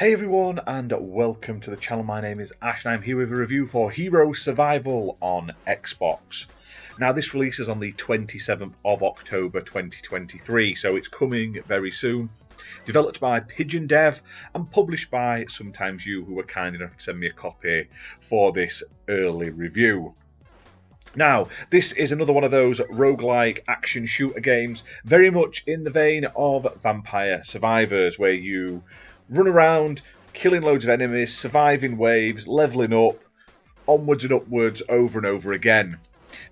Hey everyone, and welcome to the channel. My name is Ash and I'm here with a review for Hero Survival on Xbox. Now this releases on the 27th of October 2023, so it's coming very soon. Developed by Pigeon Dev and published by Sometimes You, who were kind enough to send me a copy for this early review. Now, this is another one of those roguelike action shooter games, very much in the vein of Vampire Survivors, where you run around, killing loads of enemies, surviving waves, leveling up, onwards and upwards over and over again.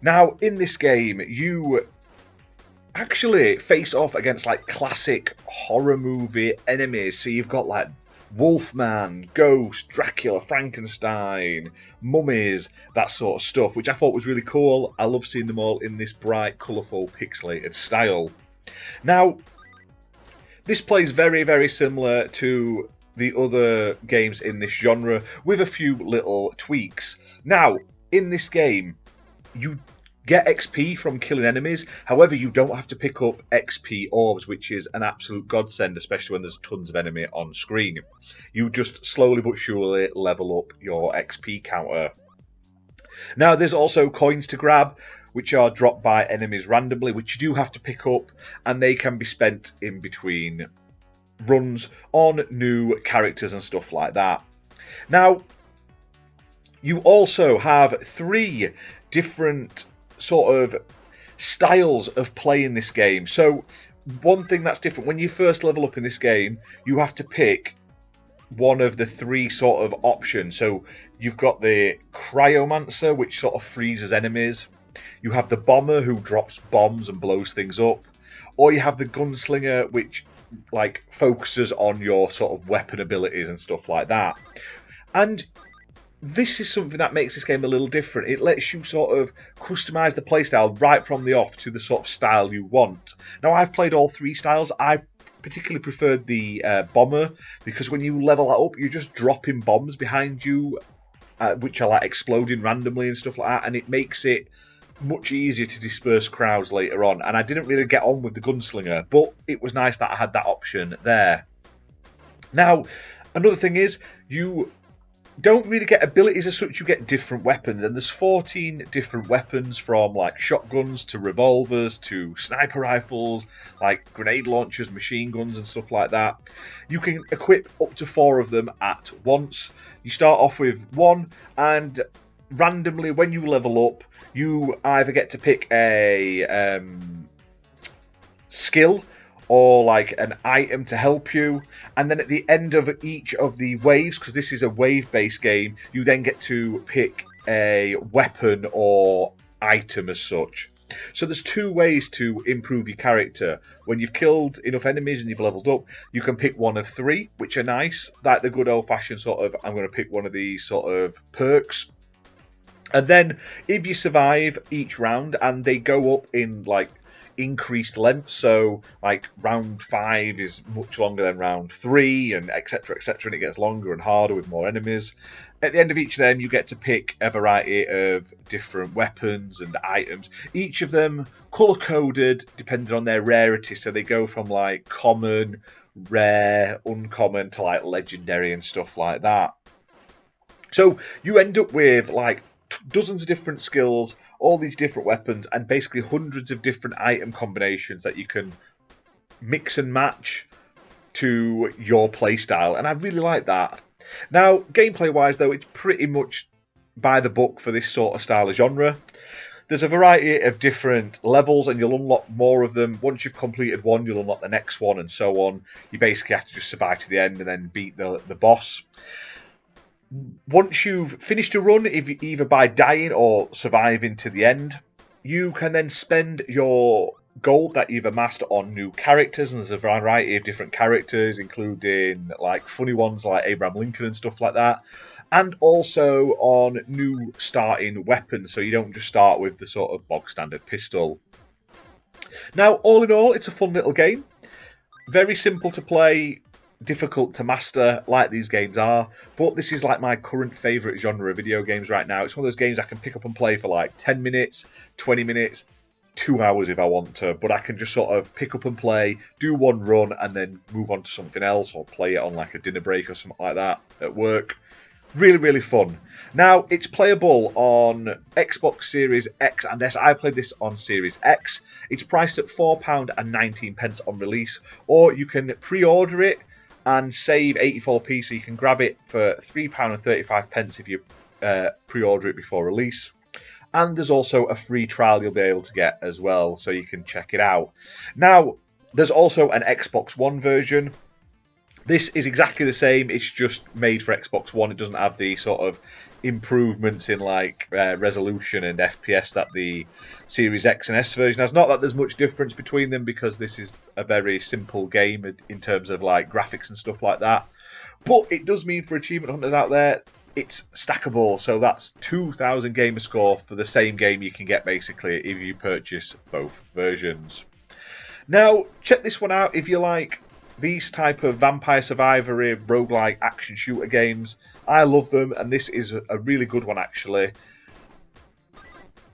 Now, in this game, you actually face off against like classic horror movie enemies. So you've got like Wolfman, Ghost, Dracula, Frankenstein, mummies, that sort of stuff, which I thought was really cool. I love seeing them all in this bright, colourful, pixelated style. Now, this plays very, very similar to the other games in this genre, with a few little tweaks. Now, in this game, you get XP from killing enemies. However, you don't have to pick up XP orbs, which is an absolute godsend, especially when there's tons of enemy on screen. You just slowly but surely level up your XP counter. Now, there's also coins to grab, which are dropped by enemies randomly, which you do have to pick up, and they can be spent in between runs on new characters and stuff like that. Now, you also have 3 different sort of styles of playing this game. So one thing that's different, when you first level up in this game, you have to pick one of the 3 sort of options. So you've got the cryomancer, which sort of freezes enemies. You have the bomber, who drops bombs and blows things up. Or you have the gunslinger, which like focuses on your sort of weapon abilities and stuff like that. And this is something that makes this game a little different. It lets you sort of customize the playstyle right from the off to the sort of style you want. Now, I've played all 3 styles. I particularly preferred the bomber, because when you level that up, you're just dropping bombs behind you, which are like exploding randomly and stuff like that, and it makes it much easier to disperse crowds later on. And I didn't really get on with the gunslinger, but it was nice that I had that option there. Now, another thing is, you don't really get abilities as such. You get different weapons, and there's 14 different weapons, from like shotguns to revolvers to sniper rifles, like grenade launchers, machine guns and stuff like that. You can equip up to 4 of them at once. You start off with 1, and randomly when you level up, you either get to pick a skill or like an item to help you, and then at the end of each of the waves, because this is a wave-based game, you then get to pick a weapon or item as such. So there's 2 ways to improve your character. When you've killed enough enemies and you've leveled up, you can pick one of 3, which are nice, like the good old-fashioned sort of, I'm going to pick one of these sort of perks. And then if you survive each round, and they go up in like increased length, so like round 5 is much longer than round 3, and etc, and it gets longer and harder with more enemies. At the end of each of them, you get to pick a variety of different weapons and items, each of them color coded depending on their rarity. So they go from like common, rare, uncommon to like legendary and stuff like that. So you end up with like dozens of different skills, all these different weapons, and basically hundreds of different item combinations that you can mix and match to your playstyle, and I really like that. Now, gameplay wise though, it's pretty much by the book for this sort of style of genre. There's a variety of different levels, and you'll unlock more of them. Once you've completed one, you'll unlock the next one, and so on. You basically have to just survive to the end and then beat the boss. Once you've finished a run, if either by dying or surviving to the end, you can then spend your gold that you've amassed on new characters, and there's a variety of different characters, including like funny ones like Abraham Lincoln and stuff like that, and also on new starting weapons, so you don't just start with the sort of bog standard pistol. Now, all in all, it's a fun little game, very simple to play, difficult to master like these games are, but this is like my current favourite genre of video games right now. It's one of those games I can pick up and play for like 10 minutes, 20 minutes, 2 hours if I want to, but I can just sort of pick up and play, do one run, and then move on to something else, or play it on like a dinner break or something like that at work. Really, really fun. Now, it's playable on Xbox Series X and S. I played this on Series X. It's priced at £4.19 on release, or you can pre-order it and save 84p, so you can grab it for £3.35 if you pre-order it before release. And there's also a free trial you'll be able to get as well, so you can check it out. Now, there's also an Xbox One version. This is exactly the same, it's just made for Xbox One. It doesn't have the sort of improvements in like resolution and FPS that the Series X and S version has. Not that there's much difference between them, because this is a very simple game in terms of like graphics and stuff like that. But it does mean for achievement hunters out there, it's stackable. So that's 2,000 gamer score for the same game you can get basically if you purchase both versions. Now, check this one out if you like these type of vampire survivory roguelike action shooter games. I love them, and this is a really good one actually.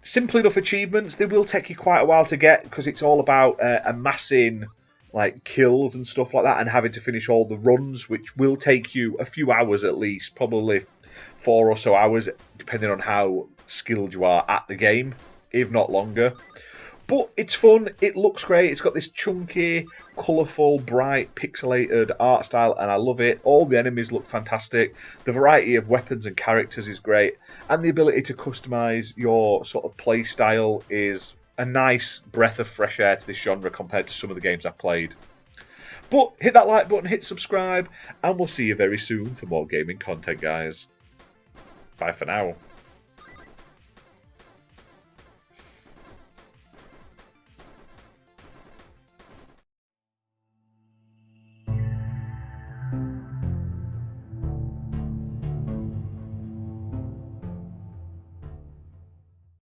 Simple enough achievements. They will take you quite a while to get, because it's all about amassing like kills and stuff like that, and having to finish all the runs, which will take you a few hours at least, probably 4 or so hours, depending on how skilled you are at the game, if not longer. But it's fun, it looks great, it's got this chunky, colourful, bright, pixelated art style, and I love it. All the enemies look fantastic, the variety of weapons and characters is great, and the ability to customise your sort of play style is a nice breath of fresh air to this genre compared to some of the games I've played. But hit that like button, hit subscribe, and we'll see you very soon for more gaming content, guys. Bye for now.